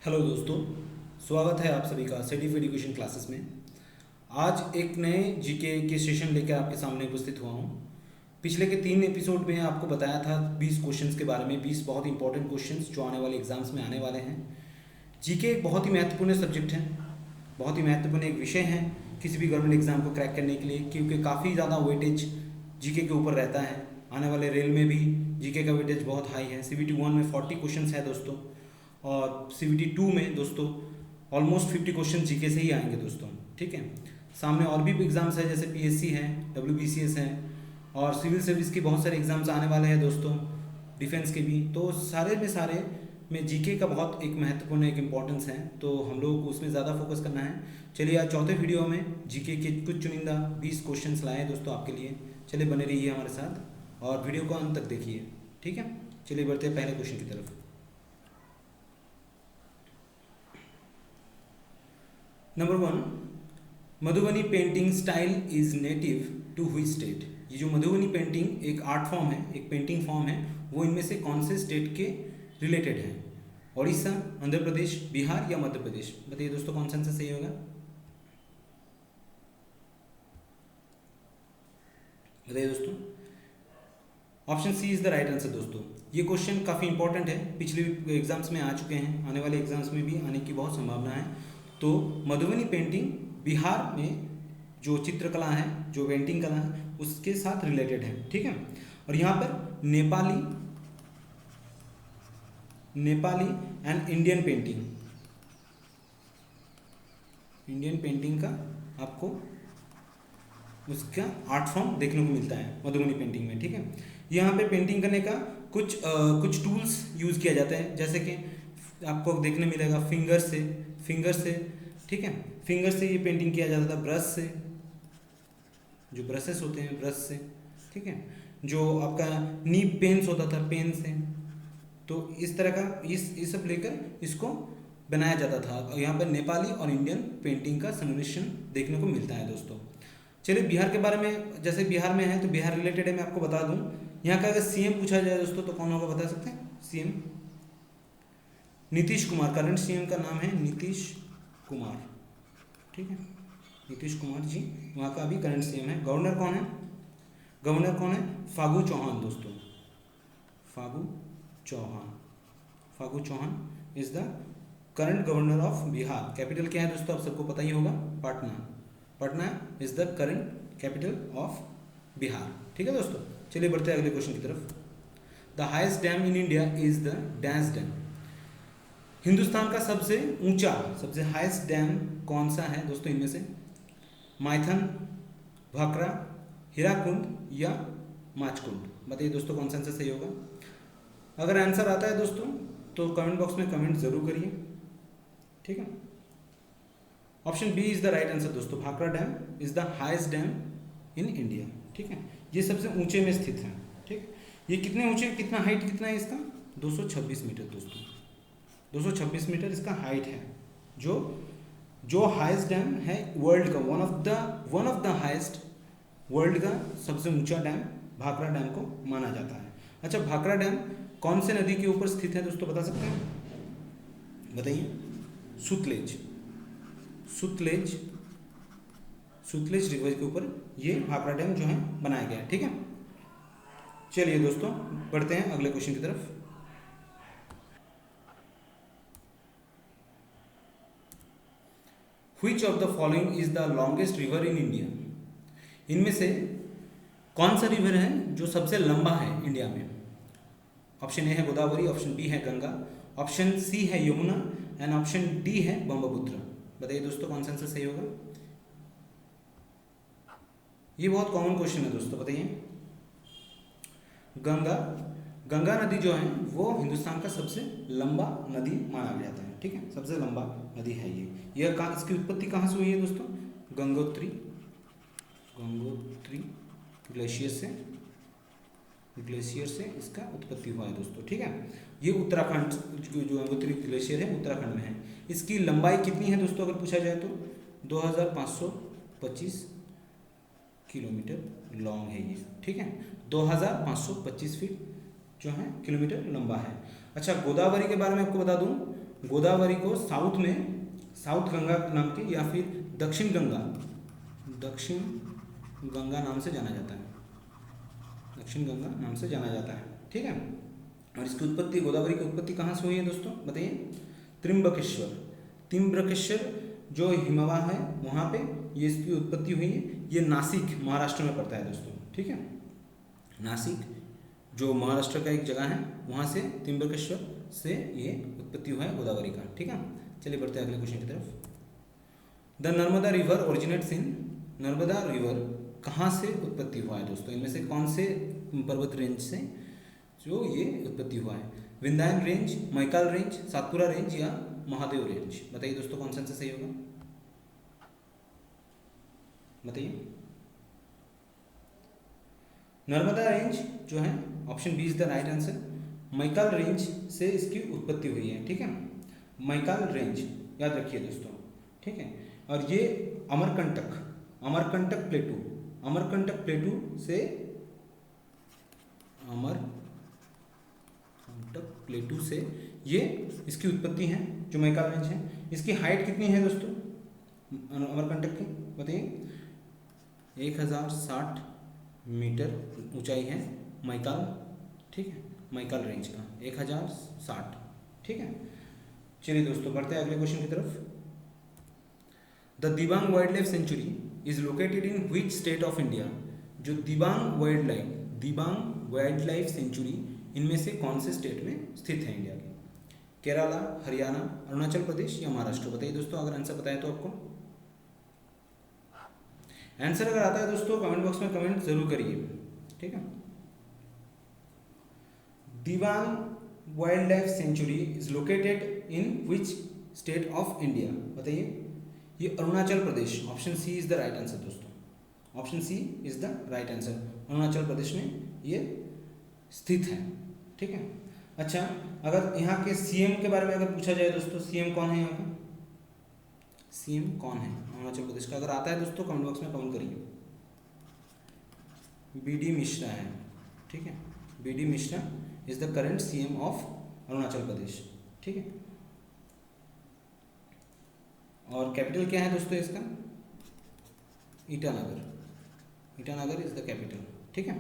Hello दोस्तों, स्वागत है आप सभी का सेटिफ एजुकेशन क्लासेस में। आज एक नए जीके के सेशन लेकर आपके सामने उपस्थित हुआ हूँ। पिछले के 3 एपिसोड में आपको बताया था 20 क्वेश्चंस के बारे में, 20 बहुत इंपॉर्टेंट क्वेश्चंस जो आने वाले एग्जाम्स में आने वाले हैं। जीके एक बहुत ही महत्वपूर्ण सब्जेक्ट है, बहुत ही महत्वपूर्ण एक विषय है किसी भी गवर्नमेंट एग्जाम को क्रैक करने के लिए, क्योंकि काफ़ी ज़्यादा वेटेज जीके के ऊपर रहता है। आने वाले रेल में भी जीके का वेटेज बहुत हाई है। CBT 1 में 40 क्वेश्चंस है दोस्तों, और CBT 2 में दोस्तों ऑलमोस्ट 50 क्वेश्चन जीके से ही आएंगे दोस्तों। ठीक है, सामने और भी एग्जाम्स है, जैसे PSC है, WBCS है, और सिविल सर्विस के बहुत सारे एग्जाम्स आने वाले हैं दोस्तों, डिफेंस के भी। तो सारे में जीके का बहुत एक महत्वपूर्ण एक इम्पॉर्टेंस है, तो हम लोगों को उसमें ज़्यादा फोकस करना है। चलिए आज चौथे वीडियो में जीके के कुछ चुनिंदा 20 क्वेश्चंस लाए हैं दोस्तों आपके लिए। चलिए बने रहिए हमारे साथ और वीडियो को अंत तक देखिए। ठीक है, चलिए बढ़ते हैं पहले क्वेश्चन की तरफ। Number 1, Madhubani painting style is native to which state. ये जो मधुबनी पेंटिंग एक आर्ट फॉर्म है, एक पेंटिंग फॉर्म है, वो इनमें से कौन से स्टेट के रिलेटेड है? उड़ीसा, आंध्र प्रदेश, बिहार या मध्य प्रदेश? बताइए दोस्तों कौन सा आंसर सही होगा? बताइए दोस्तों। Option C is the right answer दोस्तों। ये क्वेश्चन काफ़ी इंपॉर्टेंट है, पिछले एग्जाम्स में आ चुके हैं, आने वाले एग्जाम्स में भी आने की बहुत संभावना है। तो मधुबनी पेंटिंग बिहार में जो चित्रकला है, जो पेंटिंग कला है, उसके साथ रिलेटेड है। ठीक है, और यहाँ पर नेपाली एंड इंडियन पेंटिंग का आपको उसका आर्ट फॉर्म देखने को मिलता है मधुबनी पेंटिंग में। ठीक है, यहाँ पे पेंटिंग करने का कुछ टूल्स यूज़ किया जाता है, जैसे कि आपको देखने मिलेगा फिंगर से। ठीक है, फिंगर से ये पेंटिंग किया जाता था, ब्रश से, जो ब्रशेस होते हैं ब्रश से। ठीक है, जो आपका नीब पेन्स होता था, पेन से। तो इस तरह का इस सब लेकर इसको बनाया जाता था। यहाँ पर नेपाली और इंडियन पेंटिंग का संमिश्रण देखने को मिलता है दोस्तों। चलिए बिहार के बारे में, जैसे बिहार में है तो बिहार रिलेटेड है, मैं आपको बता दूं। यहाँ का अगर CM पूछा जाए दोस्तों तो कौन होगा बता सकते हैं? CM Nitish Kumar. Current CM का नाम है नीतीश कुमार। ठीक है, नीतीश कुमार जी वहाँ का अभी करंट CM है। गवर्नर कौन है? फागू चौहान दोस्तों। Phagu Chauhan is the current governor of Bihar. Capital क्या है दोस्तों? आप सबको पता ही होगा, Patna is the current capital of Bihar. ठीक है दोस्तों, चलिए बढ़ते हैं अगले क्वेश्चन की तरफ। The highest dam in India is the dash dam. Hindustan का सबसे हाईएस्ट डैम कौन सा है दोस्तों? इनमें से माइथन, भाखड़ा, हीराकुंड या माचकुंड? बताइए दोस्तों कौन सा आंसर सही होगा? अगर आंसर आता है दोस्तों तो कमेंट बॉक्स में कमेंट जरूर करिए। ठीक है, option B is the right answer दोस्तों। Bhakra dam is the highest dam in India. ठीक है, ये सबसे ऊंचे में स्थित है। ठीक, ये कितने ऊंचे, कितना हाइट कितना है इसका? 226 मीटर दोस्तों। 226 मीटर इसका हाइट है, जो हाईएस्ट डैम है वर्ल्ड का, one of the highest, world का सबसे ऊंचा डैम भाखड़ा डैम को माना जाता है। अच्छा, भाखड़ा डैम कौन से नदी के ऊपर स्थित है दोस्तों, बता सकते हैं? बताइए। सुतलेज रिवर के ऊपर ये भाखड़ा डैम जो है बनाया गया है। ठीक है, चलिए दोस्तों बढ़ते हैं अगले क्वेश्चन की तरफ। Which of the following is the longest river in India? इनमें से कौन सा रिवर है जो सबसे लंबा है इंडिया में? ऑप्शन ए है गोदावरी, ऑप्शन बी है गंगा, ऑप्शन सी है यमुना एंड ऑप्शन डी है ब्रह्मपुत्र। बताइए दोस्तों कौन सा आंसर सही होगा? ये बहुत कॉमन क्वेश्चन है दोस्तों, बताइए। गंगा नदी जो है वो हिंदुस्तान का सबसे लंबा नदी माना जाता है। ठीक है, सबसे लंबा नदी है ये। इसकी उत्पत्ति कहाँ से हुई है दोस्तों? गंगोत्री ग्लेशियर से इसका उत्पत्ति हुआ है दोस्तों। ठीक है, ये उत्तराखंड, जो गंगोत्री ग्लेशियर है उत्तराखंड में है। इसकी लंबाई कितनी है दोस्तों अगर पूछा जाए तो? 2525 किलोमीटर लॉन्ग है ये। ठीक है, 2525 फीट जो है किलोमीटर लंबा है। अच्छा, गोदावरी के बारे में आपको बता दूं, गोदावरी को साउथ में साउथ गंगा नाम के या फिर दक्षिण गंगा नाम से जाना जाता है, दक्षिण गंगा नाम से जाना जाता है, ठीक है। और इसकी उत्पत्ति, गोदावरी की उत्पत्ति कहाँ से हुई है दोस्तों बताइए? त्रिम्बकेश्वर जो हिमवा है वहाँ पे ये इसकी उत्पत्ति हुई है। ये नासिक महाराष्ट्र में पड़ता है दोस्तों, ठीक है। नासिक जो महाराष्ट्र का एक जगह है वहाँ से त्रिम्बकेश्वर से ये उत्पत्ति हुआ है गोदावरी का, ठीक है। चलिए बढ़ते हैं अगले क्वेश्चन की तरफ। The Narmada river originates in, Narmada river कहाँ से उत्पत्ति हुआ है दोस्तों? इनमें से कौन से पर्वत रेंज से जो ये उत्पत्ति हुआ है? Vindhyan range, Maikal range, Satpura range या महादेव रेंज? बताइए दोस्तों कौन सा आंसर सही होगा, बताइए। नर्मदा रेंज जो है option B is the right answer. Maikal range से इसकी उत्पत्ति हुई है, ठीक है। मैकाल रेंज याद रखिए दोस्तों, ठीक है। और ये अमरकंटक प्लेटू से ये इसकी उत्पत्ति है जो मैकाल रेंज है। इसकी हाइट कितनी है दोस्तों अमरकंटक की? बताइए। 1060 मीटर ऊंचाई है मैकाल, ठीक है, मैकाल रेंज का 1060, ठीक है। चलिए दोस्तों बढ़ते हैं अगले क्वेश्चन की तरफ। The Dibang wildlife sanctuary is located in which state of India? जो दिबांग वाइल्ड लाइफ सेंचुरी इनमें से कौन से स्टेट में स्थित है इंडिया के? केरला, हरियाणा, अरुणाचल प्रदेश या महाराष्ट्र? बताइए दोस्तों अगर आंसर पता है तो आपको। आंसर अगर आता है दोस्तों कमेंट बॉक्स में कमेंट जरूर करिए, ठीक है। Dibang wildlife sanctuary is located in which state of India? बताइए। ये Arunachal Pradesh, option C is the right answer दोस्तों, option C is the right answer. Arunachal Pradesh में ये स्थित है, ठीक है। अच्छा, अगर यहाँ के सीएम के बारे में अगर पूछा जाए दोस्तों, सीएम कौन है यहाँ का? सीएम कौन है अरुणाचल प्रदेश का? अगर आता है दोस्तों कमेंट बॉक्स में कमेंट करिए। बीडी मिश्रा है, ठीक है। BD Mishra is the current CM of Arunachal Pradesh, ठीक है। और कैपिटल क्या है दोस्तों इसका? ईटानगर इज द कैपिटल, ठीक है।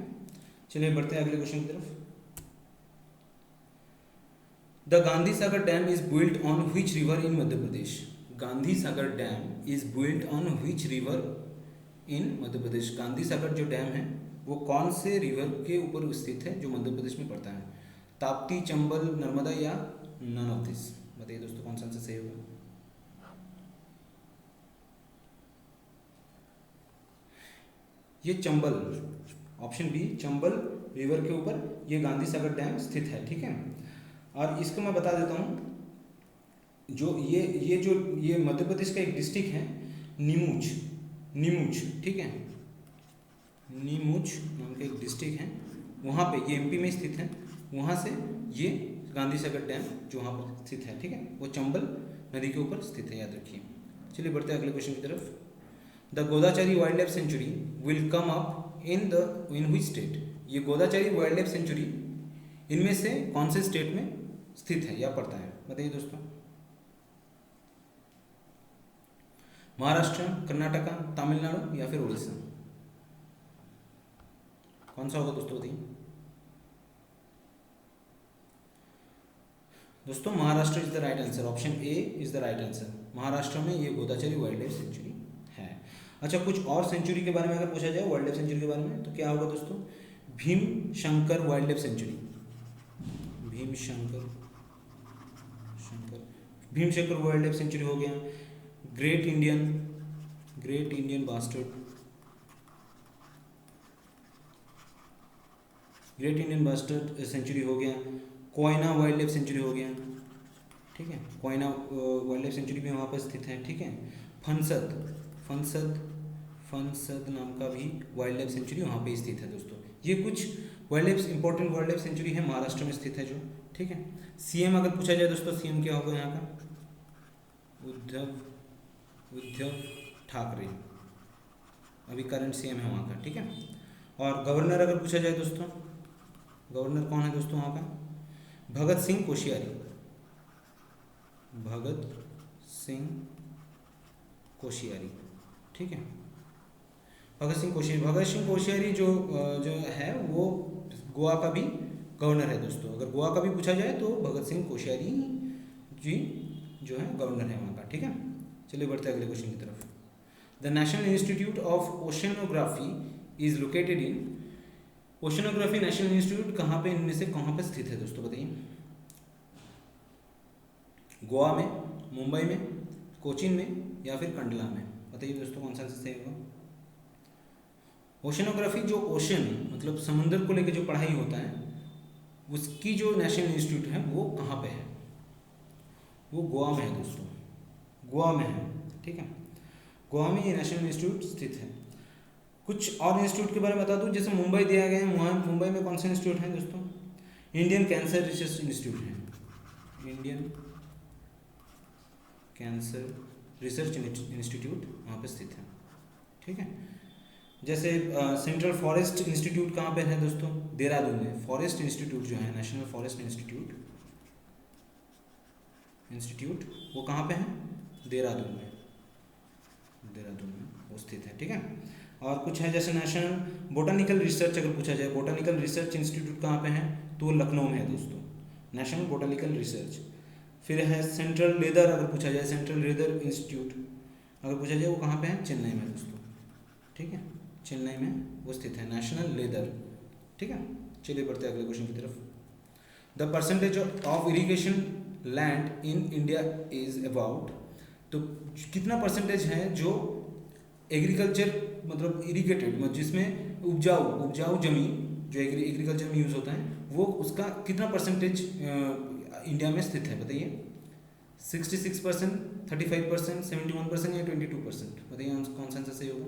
चलिए बढ़ते हैं अगले क्वेश्चन की तरफ। The Gandhi Sagar dam is built on which river in Madhya Pradesh? Gandhi Sagar dam is built on which river in Madhya Pradesh? Gandhi Sagar जो डैम है वो कौन से रिवर के ऊपर स्थित है जो मध्य प्रदेश में पड़ता है? ताप्ती, चंबल, नर्मदा या नन ऑफ दिस? बताइए दोस्तों कौन सा आंसर सही होगा। ये Chambal, option B Chambal river के ऊपर ये गांधी सागर डैम स्थित है, ठीक है। और इसको मैं बता देता हूँ, जो ये मध्य प्रदेश का एक डिस्ट्रिक्ट है नीमूच, ठीक है। नीमूच नाम का एक डिस्ट्रिक्ट है, वहाँ पे ये एमपी में स्थित है। वहाँ से ये गांधी सागर डैम जो वहाँ पर स्थित है, ठीक है, वो चंबल नदी के ऊपर स्थित है, याद रखिए। चलिए बढ़ते हैं अगले क्वेश्चन की तरफ। The Godachari wildlife sanctuary will come up in which state? ये गोदाचारी वाइल्ड लाइफ सेंचुरी इनमें से कौन से स्टेट में स्थित है या पड़ता है? बताइए दोस्तों। महाराष्ट्र, कर्नाटका, तमिलनाडु या फिर उड़ीसा? कौन सा होगा दोस्तों बताइए। दोस्तों Maharashtra is the right answer, option A is the right answer. Maharashtra में ये गोदाचारी वाइल्ड लाइफ सेंचुरी है। अच्छा, कुछ और सेंचुरी के बारे में अगर पूछा जाए वाइल्ड लाइफ सेंचुरी के बारे में तो क्या होगा दोस्तों? Bhimashankar wild life sanctuary, Bhimashankar wild life sanctuary हो गया। ग्रेट इंडियन बास्टर्ड सेंचुरी हो गया। कोयना वाइल्ड लाइफ सेंचुरी हो गया, ठीक है। कोयना वाइल्ड लाइफ सेंचुरी भी वहाँ पर स्थित है, ठीक है। फनसद नाम का भी वाइल्ड लाइफ सेंचुरी वहाँ पे स्थित है दोस्तों। ये कुछ इंपॉर्टेंट वाइल्ड लाइफ सेंचुरी है महाराष्ट्र में स्थित है जो, ठीक है। सीएम अगर पूछा जाए दोस्तों, सीएम क्या होगा यहाँ का? उद्धव ठाकरे, अभी करंट सीएम है वहाँ का, ठीक है। और गवर्नर अगर पूछा जाए दोस्तों, गवर्नर कौन है दोस्तों वहाँ का? भगत सिंह कोश्यारी, भगत सिंह कोश्यारी, ठीक है। भगत सिंह कोश्यारी जो है वो गोवा का भी गवर्नर है दोस्तों। अगर गोवा का भी पूछा जाए तो भगत सिंह कोश्यारी जी जो है गवर्नर है वहाँ का, ठीक है। चलिए बढ़ते हैं अगले क्वेश्चन की तरफ। The national institute of oceanography is located in, oceanography national institute कहाँ पे, इनमें से कहाँ पे स्थित है दोस्तों बताइए। गोवा में, मुंबई में, कोचीन में या फिर कंडला में, बताइए दोस्तों कौन सा सही होगा। ओशनोग्राफी जो ओशन मतलब समुद्र को लेकर जो पढ़ाई होता है उसकी जो नेशनल इंस्टीट्यूट है वो कहाँ पे है, वो गोवा में है दोस्तों, गोवा में है, ठीक है। गोवा में ये नेशनल इंस्टीट्यूट स्थित है। कुछ और इंस्टीट्यूट के बारे में बता दूं, जैसे मुंबई दिया गया है, वहाँ मुंबई में कौन सा इंस्टीट्यूट है दोस्तों, इंडियन कैंसर रिसर्च इंस्टीट्यूट है, इंडियन कैंसर रिसर्च इंस्टीट्यूट वहाँ पे स्थित है, ठीक है। जैसे सेंट्रल फॉरेस्ट इंस्टीट्यूट कहाँ पे है दोस्तों, देहरादून में। फॉरेस्ट इंस्टीट्यूट जो है, नेशनल फॉरेस्ट इंस्टीट्यूट वो कहाँ पे है, देहरादून में, देहरादून में वो स्थित है, ठीक है। और कुछ है जैसे नेशनल बोटानिकल रिसर्च, अगर पूछा जाए बोटानिकल रिसर्च इंस्टीट्यूट कहाँ पे है तो वो लखनऊ में है दोस्तों, नेशनल बोटानिकल रिसर्च। फिर है सेंट्रल लेदर, अगर पूछा जाए सेंट्रल लेदर इंस्टीट्यूट अगर पूछा जाए वो कहाँ पे है, चेन्नई में दोस्तों, ठीक है, चेन्नई में वो स्थित है नेशनल लेदर, ठीक है। चलिए बढ़ते हैं अगले क्वेश्चन की तरफ। The percentage of irrigation land in India is about, तो कितना परसेंटेज है जो एग्रीकल्चर मतलब इरिगेटेड मतलब जिसमें उपजाऊ जमीन जो एग्रीकल्चर में यूज़ होता है वो उसका कितना परसेंटेज इंडिया में स्थित है बताइए। 66%, 35%, 71% या 22%, बताइए कौन सा आंसर सही होगा।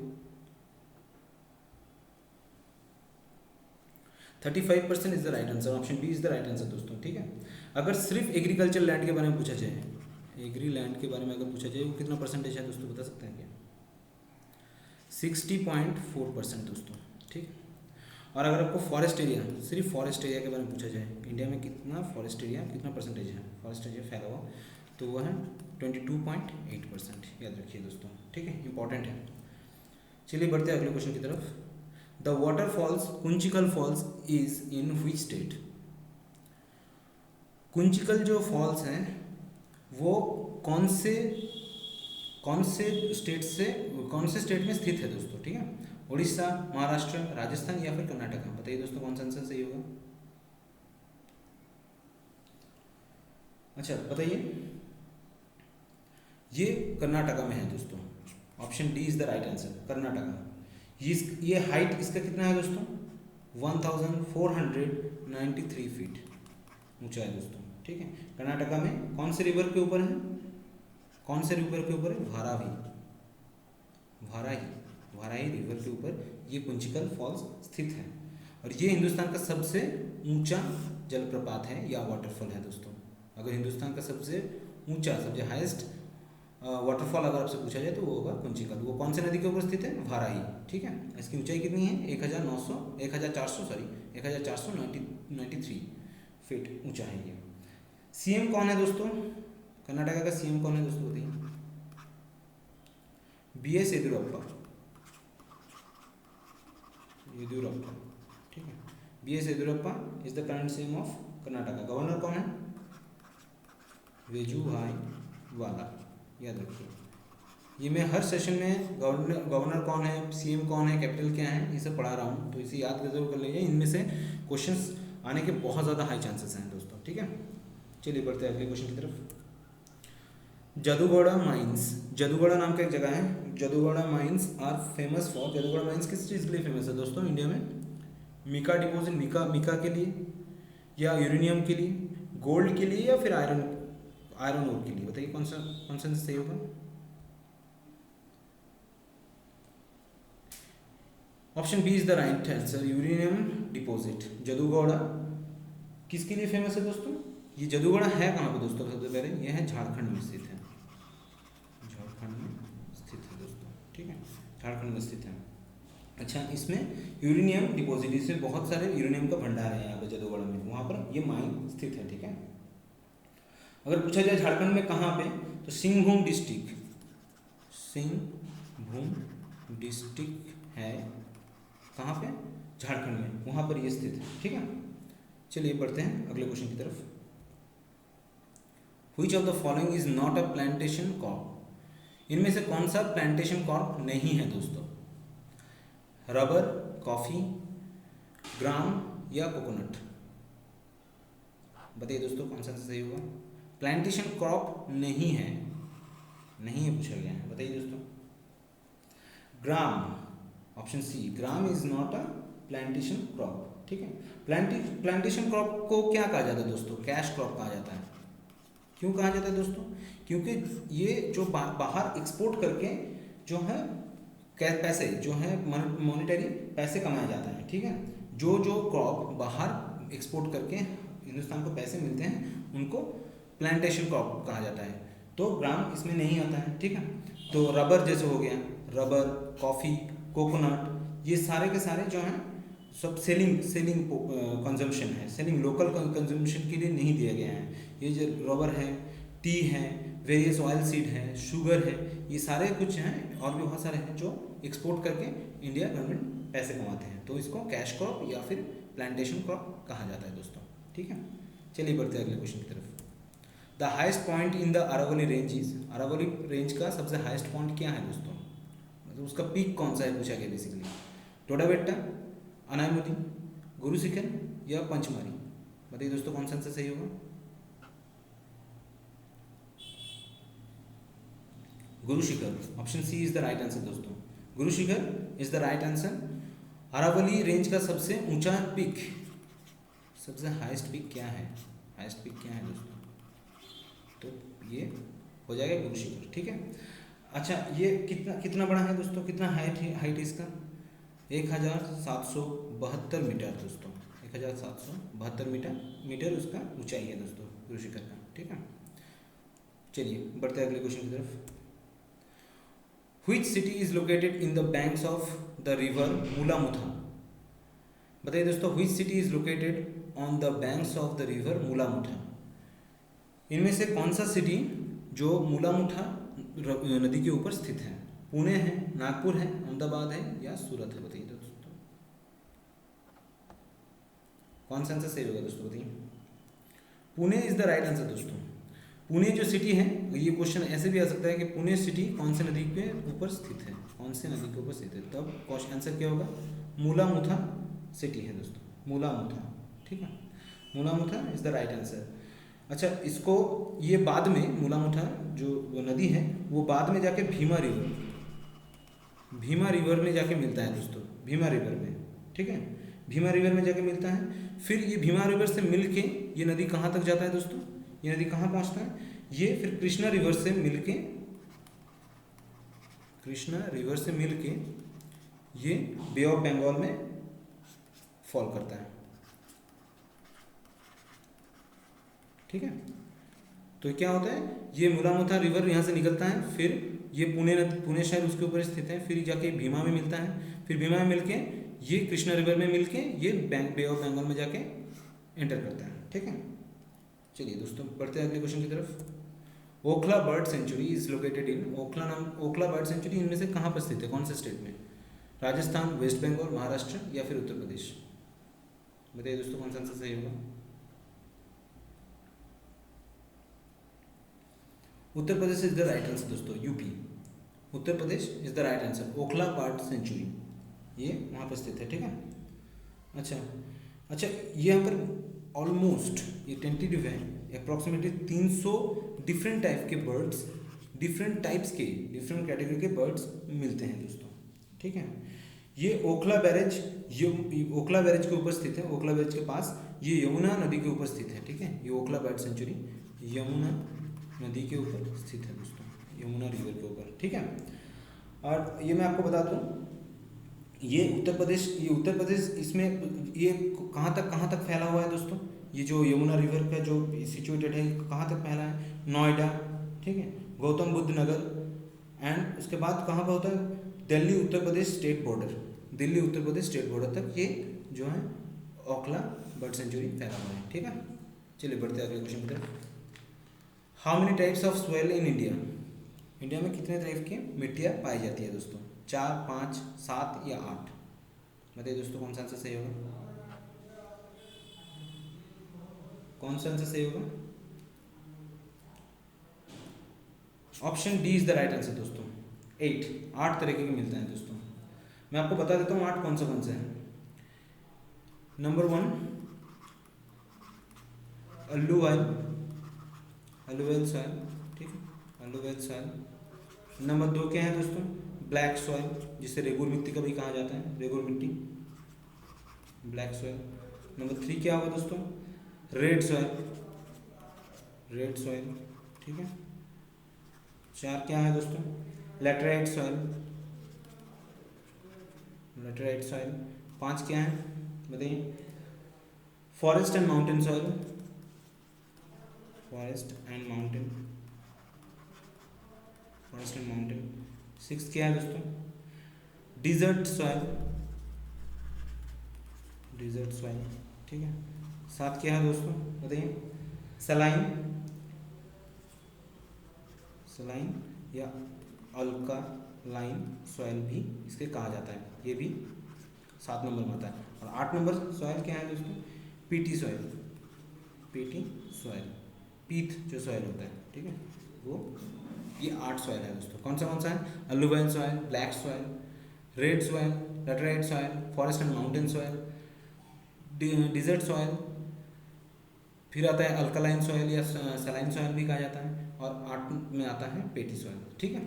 35% is the right answer, option B is the right answer दोस्तों, ठीक है। अगर सिर्फ एग्रीकल्चर लैंड के बारे में पूछा जाए, एग्री लैंड के बारे में अगर पूछा जाए वो कितना परसेंटेज है दोस्तों, बता सकते हैं क्या। 60.4% दोस्तों, ठीक। और अगर आपको फॉरेस्ट एरिया, सिर्फ फॉरेस्ट एरिया के बारे में पूछा जाए, इंडिया में कितना फॉरेस्ट एरिया कितना परसेंटेज है, फॉरेस्ट एरिया फैला हुआ, तो वो है 22.8%, याद रखिए दोस्तों, ठीक है, इंपॉर्टेंट है। चलिए बढ़ते हैं अगले क्वेश्चन की तरफ। The waterfalls Kunchikal falls is in which state, Kunchikal जो फॉल्स हैं वो कौन से स्टेट में स्थित है दोस्तों, ठीक है। उड़ीसा, महाराष्ट्र, राजस्थान या फिर कर्नाटक, बताइए दोस्तों कौन सा आंसर सही होगा। अच्छा बताइए, ये कर्नाटका में है दोस्तों, option D is the right answer, Karnataka. ये हाइट इसका कितना है दोस्तों, 1493 फीट ऊंचा है दोस्तों, ठीक है। कर्नाटका में कौन से रिवर के ऊपर है, कौन से रिवर के ऊपर है, वाराही रिवर के ऊपर ये कुंचिकल फॉल्स स्थित है। और ये हिंदुस्तान का सबसे ऊंचा जलप्रपात है या वाटरफॉल है दोस्तों। अगर हिंदुस्तान का सबसे ऊंचा, सबसे हाईएस्ट वाटरफॉल अगर आपसे पूछा जाए तो वो होगा कुंचिकल। वो कौन से नदी के ऊपर स्थित है, वाराही, ठीक है। इसकी ऊंचाई कितनी है, 1493 फीट ऊंचा है ये। सीएम कौन है दोस्तों, कर्नाटका का सीएम कौन है दोस्तों बताइए। BS येदियुरप्पा, ठीक है। BS Yediyurappa is the current CM of Karnataka. Governor कौन है, वेजुभाई वाला, याद रखिए। ये मैं हर सेशन में गवर्नर कौन है, सीएम कौन है, कैपिटल क्या है, ये सब पढ़ा रहा हूँ, तो इसे याद जरूर कर लीजिए। इनमें से क्वेश्चंस आने के बहुत ज़्यादा हाई चांसेस हैं दोस्तों, ठीक है। चलिए बढ़ते हैं अगले क्वेश्चन की तरफ। जादूगोड़ा माइंस, जादूगोड़ा नाम का एक जगह है, Jaduguda mines are famous for, Jaduguda mines किस चीज़ के लिए फेमस है दोस्तों इंडिया में, मिका डिपोजिट, मिका के लिए, या यूरेनियम के लिए, गोल्ड के लिए, या फिर आयरन ओर के लिए, बताइए कौन सा सही होगा। Option B is the right answer, uranium deposit. Jaduguda किसके लिए फेमस है दोस्तों, ये जादूगोड़ा है कहाँ पे दोस्तों, सबसे पहले ये है झारखंड में स्थित है, दोस्तों, ठीक है, झारखंड में स्थित है। अच्छा, इसमें यूरेनियम डिपॉजिट, इसमें बहुत सारे यूरेनियम का भंडार है यहाँ पे जादूगोड़ा में, वहाँ पर ये माइन स्थित है, ठीक है। अगर पूछा जाए झारखंड में कहाँ पे, तो सिंहभूम डिस्ट्रिक्ट, सिंहभूम डिस्ट्रिक्ट है कहाँ पे, झारखंड में, वहाँ पर ये स्थित है। ठीक है, चलिए बढ़ते हैं अगले क्वेश्चन की तरफ। Which of the following is not a plantation crop? इनमें से कौन सा प्लांटेशन क्रॉप नहीं है दोस्तों? रबर, कॉफी, ग्राम या कोकोनट? बताइए दोस्तों कौन सा सही होगा? प्लांटेशन क्रॉप नहीं है, नहीं है पूछा गया है, बताइए दोस्तों। Gram, option C, gram is not a plantation crop. ठीक है, प्लांटेशन क्रॉप को क्या कहा जाता है दोस्तों? कैश क्रॉप कहा जाता है। क्यों कहा जाता है दोस्तों? क्योंकि ये जो बाहर एक्सपोर्ट करके जो है पैसे जो है मॉनेटरी पैसे कमाया जाता है। ठीक है, जो जो क्रॉप बाहर एक्सपोर्ट करके हिंदुस्तान को पैसे मिलते हैं उनको प्लांटेशन क्रॉप कहा जाता है। तो ग्राम इसमें नहीं आता है। ठीक है, तो रबर जैसे हो गया, रबर, कॉफ़ी, कोकोनट, ये सारे के सारे जो हैं सब सेलिंग कंजम्पशन है, सेलिंग लोकल कंजम्पशन के लिए नहीं दिया गया है। ये जो रबर है, टी है, वेरियस ऑयल सीड है, शुगर है, ये सारे कुछ हैं और भी बहुत सारे हैं जो एक्सपोर्ट करके इंडिया गवर्नमेंट पैसे कमाते हैं। तो इसको कैश क्रॉप या फिर प्लांटेशन क्रॉप कहा जाता है दोस्तों। ठीक है, चलिए बढ़ते हैं अगले क्वेश्चन की तरफ। The highest point in the Aravalli range is, Aravalli range का सबसे हाइस्ट पॉइंट क्या है दोस्तों? मतलब उसका पीक कौन सा है पूछा गया बेसिकली। टोडाबेट्टा, अनायमुदी, गुरु शिखर या पंचमढ़ी? बताइए दोस्तों कौन सा आंसर सही होगा? Guru Shikhar, option C is the right answer दोस्तों। Guru Shikhar is the right answer. Aravalli range का सबसे ऊंचा पीक, सबसे हाईएस्ट पीक क्या है? हाईएस्ट पीक क्या है दोस्तों? तो ये हो जाएगा गुरु शिखर। ठीक है, अच्छा ये कितना बड़ा है दोस्तों? कितना हाइट इसका? 1772 मीटर दोस्तों, 1772 मीटर उसका ऊंचाई है दोस्तों गुरु शिखर का। ठीक है, चलिए बढ़ते हैं अगले क्वेश्चन की तरफ। Which city is located in the banks of the river Mulamutha? बताइए दोस्तों, which city is located on the banks of the river Mulamutha? इनमें से कौन सा सिटी जो मुलामुठा नदी के ऊपर स्थित है? पुणे है, नागपुर है, अहमदाबाद है या सूरत है? बताइए दोस्तों कौन सा आंसर सही होगा दोस्तों? बताइए। Pune is the right answer दोस्तों। पुणे जो सिटी है, ये क्वेश्चन ऐसे भी आ सकता है कि पुणे सिटी कौन से नदी के ऊपर स्थित है, कौन से नदी के ऊपर स्थित है, तब क्वेश्चन आंसर क्या होगा? मुलामुठा सिटी है दोस्तों, मुलामुठा। ठीक है, मुलामुठा इज द राइट आंसर। अच्छा, इसको ये बाद में मुलामुठा जो वो नदी है वो बाद में जाके भीमा रिवर में जाके मिलता है दोस्तों, भीमा रिवर में। ठीक है, भीमा रिवर में जाके मिलता है। फिर ये भीमा रिवर से मिल के ये नदी कहाँ तक जाता है दोस्तों? ये नदी कहाँ पहुँचता है? ये फिर कृष्णा रिवर से मिल के ये बे ऑफ बंगाल में फॉल करता है। ठीक है, तो क्या होता है, ये मुलामुठा रिवर यहाँ से निकलता है, फिर ये पुणे शहर उसके ऊपर स्थित है, फिर जाके भीमा में मिलता है, फिर भीमा में मिलके ये कृष्णा रिवर में मिलके ये बे ऑफ बंगाल में जाके एंटर करता है। ठीक है, चलिए दोस्तों बढ़ते हैं अगले क्वेश्चन की तरफ। Okhla bird sanctuary is located in, Okhla bird sanctuary इनमें से कहाँ पर स्थित है, कौन से स्टेट में? राजस्थान, वेस्ट बंगाल, महाराष्ट्र या फिर उत्तर प्रदेश? बताइए दोस्तों कौन सा आंसर सही होगा? Uttar Pradesh is the right answer दोस्तों, UP, Uttar Pradesh is the right answer. Okhla bird sanctuary ये वहाँ पर स्थित है। ठीक है, अच्छा ये यहाँ पर ऑलमोस्ट ये टेंटेटिव है, अप्रॉक्सीमेटली 300 डिफरेंट टाइप के बर्ड्स, डिफरेंट कैटेगरी के बर्ड्स मिलते हैं दोस्तों। ठीक है, ये ओखला बैरेज के ऊपर स्थित है, ओखला बैरेज के पास, ये यमुना नदी के ऊपर स्थित है। ठीक है, ये ओखला बर्ड सेंचुरी यमुना नदी के ऊपर स्थित है दोस्तों, यमुना रिवर के ऊपर। ठीक है, और ये मैं आपको बता दूं, ये उत्तर प्रदेश इसमें ये कहाँ तक फैला हुआ है दोस्तों? ये जो यमुना रिवर का जो सिचुएटेड है कहाँ तक फैला है? नोएडा, ठीक है, गौतम बुद्ध नगर, एंड उसके बाद कहाँ पर होता है? दिल्ली उत्तर प्रदेश स्टेट बॉर्डर तक ये जो है ओखला बर्ड सेंचुरी फैला हुआ है। ठीक है, चलिए बढ़ते हैं अगले क्वेश्चन की तरफ। How many types of soil in India? India में कितने टाइप की मिट्टियाँ पाई जाती है दोस्तों? 4, 5, 7 या 8? बताइए दोस्तों कौन सा आंसर सही होगा? कौन सा आंसर सही होगा? Option D is the right answer दोस्तों। 8 तरीके के मिलते हैं दोस्तों। मैं आपको बता देता हूँ 8 कौन से हैं। नंबर 1 अल्लूवाइल सॉइल, ठीक है, अल्लूवाइल सॉइल। नंबर 2 क्या है दोस्तों? ब्लैक सॉइल, जिसे रेगुर मिट्टी का भी कहा जाता है, रेगुर मिट्टी, ब्लैक सॉइल। नंबर 3 क्या होगा दोस्तों? रेड सॉइल, ठीक है। 4 क्या है दोस्तों? Laterite soil. 5 क्या है बताइए? Forest and mountain soil, forest and mountain. 6 क्या है दोस्तों? डिजर्ट सॉइल, ठीक है। 7 क्या है दोस्तों बताइए? सलाइन या अल्कालाइन सॉइल भी इसके कहा जाता है, ये भी 7 नंबर में आता है। और 8 नंबर सॉइल क्या है दोस्तों? पीटी सॉइल, पीथ जो सॉइल होता है, ठीक है, वो ये 8 सॉइल है दोस्तों। कौन सा है? Alluvial soil, black soil, red soil, laterite soil, forest and mountain soil, desert soil, फिर आता है अल्कलाइन सॉइल या सलाइन सॉइल भी कहा जाता है, और 8 में आता है पेटी सॉइल, ठीक है।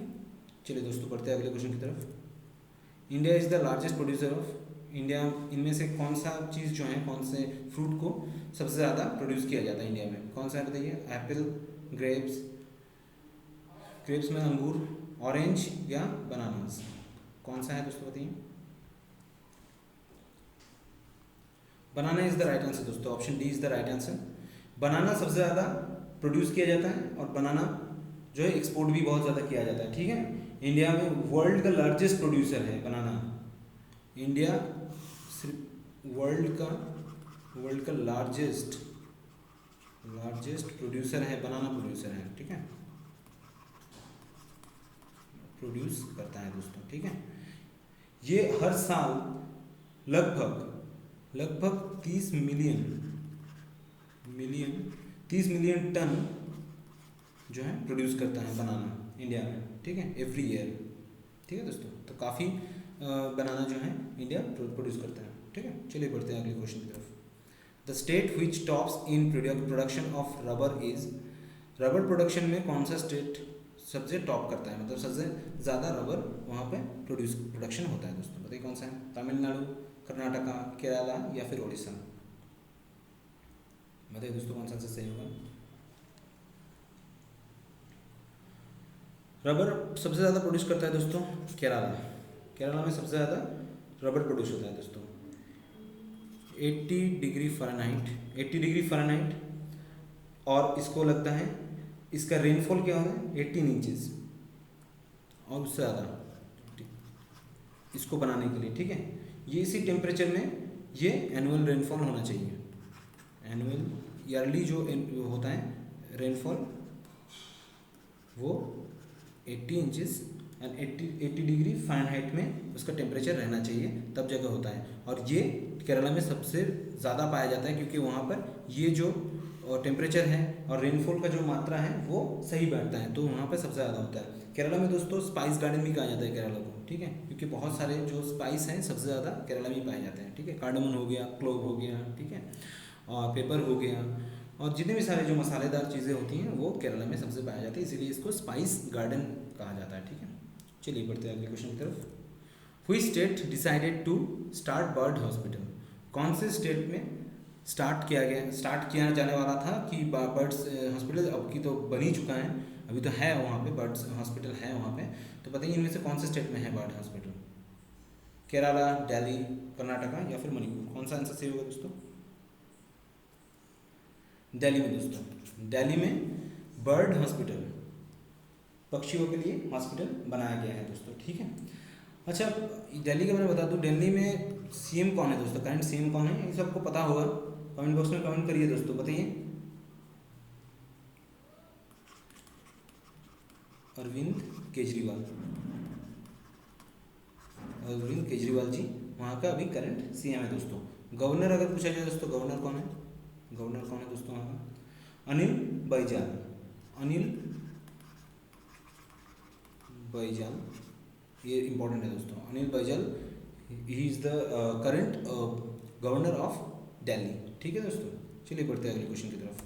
चलिए दोस्तों बढ़ते हैं अगले क्वेश्चन की तरफ। India is the largest producer of, India इनमें से कौन सा चीज़ जो है, कौन से फ्रूट को सबसे ज़्यादा प्रोड्यूस किया जाता है इंडिया में? कौन सा है बताइए? एप्पल, ग्रेप्स में अंगूर, ऑरेंज या बनानास? कौन सा है दोस्तों बताइए? Banana is the right answer दोस्तों। Option D is the right answer. Banana सबसे ज़्यादा प्रोड्यूस किया जाता है, और बनाना जो है एक्सपोर्ट भी बहुत ज़्यादा किया जाता है, ठीक है। इंडिया में वर्ल्ड का लार्जेस्ट प्रोड्यूसर है बनाना। इंडिया वर्ल्ड का लार्जेस्ट प्रोड्यूसर है, बनाना प्रोड्यूसर है, ठीक है, प्रोड्यूस करता है दोस्तों, ठीक है। ये हर साल लगभग 30 मिलियन टन जो है प्रोड्यूस करता है बनाना इंडिया में, ठीक है, एवरी ईयर, ठीक है दोस्तों। तो काफ़ी बनाना जो है इंडिया प्रोड्यूस करता है, ठीक है। चलिए बढ़ते हैं अगले क्वेश्चन की तरफ। The state which tops in production of rubber is, rubber production में कौन सा स्टेट सबसे टॉप करता है, मतलब सबसे ज़्यादा रबर वहाँ पे प्रोडक्शन होता है दोस्तों? बताइए कौन सा है? तमिलनाडु, कर्नाटका, केरला या फिर उड़ीसा? बताइए दोस्तों कौन सा आंसर सही होगा? रबर सबसे ज़्यादा प्रोड्यूस करता है दोस्तों केरला में सबसे ज़्यादा रबर प्रोड्यूस होता है दोस्तों। 80 डिग्री फ़ारेनहाइट, और इसको लगता है, इसका रेनफॉल क्या होगा? 18 इंचेस और उससे ज़्यादा इसको बनाने के लिए, ठीक है। ये इसी टेम्परेचर में ये एनुअल रेनफॉल होना चाहिए। एनुअल ईयरली जो होता है रेनफॉल, वो 80 इंचेस एंड 80 डिग्री फ़ारेनहाइट में उसका टेम्परेचर रहना चाहिए, तब जगह होता है। और ये केरला में सबसे ज़्यादा पाया जाता है, क्योंकि वहाँ पर ये जो टेम्परेचर है और रेनफॉल का जो मात्रा है वो सही बैठता है, तो वहाँ पर सबसे ज़्यादा होता है। केरला में दोस्तों स्पाइस गार्डन भी कहा जाता है केरला को, ठीक है, क्योंकि बहुत सारे जो स्पाइस हैं सबसे ज़्यादा केरला में ही पाए जाते हैं, ठीक है। कार्डमन हो गया, क्लोव हो गया, ठीक है, और पेपर हो गया, और जितने भी सारे जो मसालेदार चीज़ें होती हैं वो केरला में सबसे पाया जाता है, इसीलिए इसको स्पाइस गार्डन कहा जाता है, ठीक है। चलिए बढ़ते हैं अगले क्वेश्चन की तरफ। Which state decided to start bird hospital, कौन से स्टेट में स्टार्ट किया जाने वाला था कि बर्ड्स हॉस्पिटल, अब की तो बन ही चुका है, अभी तो है वहाँ पे बर्ड्स हॉस्पिटल है वहाँ पे, तो बताइए इनमें से कौन से स्टेट में है बर्ड हॉस्पिटल? केरला, दिल्ली, कर्नाटका या फिर मणिपुर? कौन सा आंसर सही होगा दोस्तों? दिल्ली में दोस्तों, दिल्ली में बर्ड हॉस्पिटल, पक्षियों के लिए हॉस्पिटल बनाया गया है दोस्तों, ठीक है। अच्छा, दिल्ली का मैं बता दूं, दिल्ली में सीएम कौन है दोस्तों? करंट सीएम कौन है? ये सबको पता होगा, कमेंट बॉक्स में कमेंट करिए दोस्तों, बताइए। अरविंद केजरीवाल, अरविंद केजरीवाल जी वहाँ का अभी करंट सीएम है दोस्तों। गवर्नर अगर पूछा जाए दोस्तों, गवर्नर कौन है, गवर्नर कौन है दोस्तों वहाँ का, अनिल बैजल, अनिल बैजल, ये इंपॉर्टेंट है दोस्तों, Anil Baijal, he is the current governor of Delhi. ठीक है दोस्तों, चलिए बढ़ते हैं अगले क्वेश्चन की तरफ।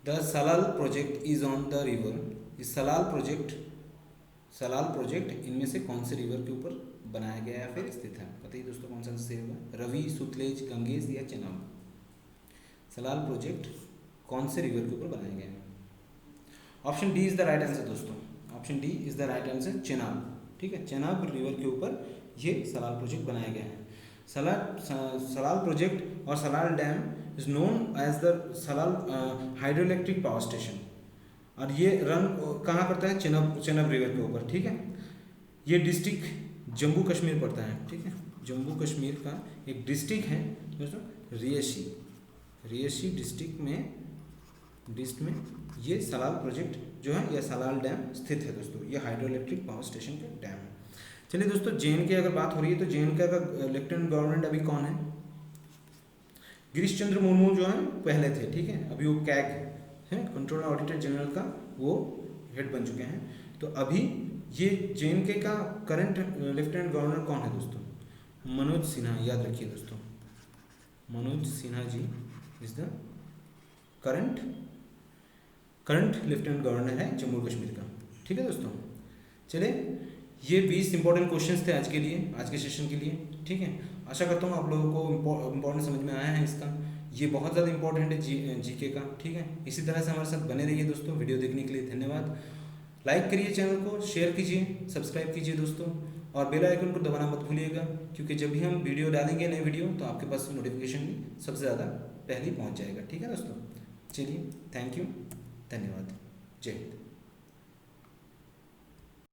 The Salal project is on the river, इस सलाल प्रोजेक्ट इनमें से कौन से रिवर के ऊपर बनाया गया है या फिर स्थित है, बताइए दोस्तों कौन सा से रिवर, रवि, सुतलेज, गंगेश या चेनाब। सलाल प्रोजेक्ट कौन से रिवर के ऊपर बनाया गया है? Option D is the right answer दोस्तों, option D is the right answer, Chenab. ठीक है, चेनाब रिवर के ऊपर ये सलाल प्रोजेक्ट बनाया गया है। सलाल प्रोजेक्ट और Salal dam is known as the Salal hydro electric power station, और ये रन कहाँ करता है, चेनाब रिवर के ऊपर। ठीक है, ये डिस्ट्रिक्ट जम्मू कश्मीर पड़ता है। ठीक है, जम्मू कश्मीर का एक डिस्ट्रिक्ट है दोस्तों, रियासी डिस्ट्रिक्ट में ये सलाल प्रोजेक्ट जो है, यह सलाल डैम स्थित है दोस्तों, ये हाइड्रो इलेक्ट्रिक पावर स्टेशन का डैम है। चलिए दोस्तों, जे.एन.के की अगर बात हो रही है तो जे.एन.के का लेफ्टिनेंट गवर्नर अभी कौन है, गिरीश चंद्र मुर्मू जो है पहले थे। ठीक है, अभी वो कैग है, कंट्रोलर ऑडिटर जनरल का वो हेड बन चुके हैं। तो अभी ये जे.एन.के का करंट लेफ्टिनेंट गवर्नर कौन है दोस्तों, मनोज सिन्हा, याद रखिए दोस्तों, Manoj Sinha ji is the current lieutenant governor है जम्मू कश्मीर का। ठीक है दोस्तों, चलिए ये 20 इंपॉर्टेंट क्वेश्चंस थे आज के लिए, आज के सेशन के लिए। ठीक है, आशा करता हूँ आप लोगों को इम्पोर्टेंट समझ में आया है इसका, ये बहुत ज़्यादा इंपॉर्टेंट है जीके का। ठीक है, इसी तरह से हमारे साथ बने रहिए दोस्तों। वीडियो देखने के लिए धन्यवाद। लाइक करिए चैनल को, शेयर कीजिए, सब्सक्राइब कीजिए दोस्तों, और बेल आइकन को दबाना मत भूलिएगा, क्योंकि जब भी हम वीडियो डालेंगे नए वीडियो तो आपके पास नोटिफिकेशन भी सबसे ज़्यादा पहले पहुँच जाएगा। ठीक है दोस्तों, चलिए थैंक यू, धन्यवाद, जय हिंद।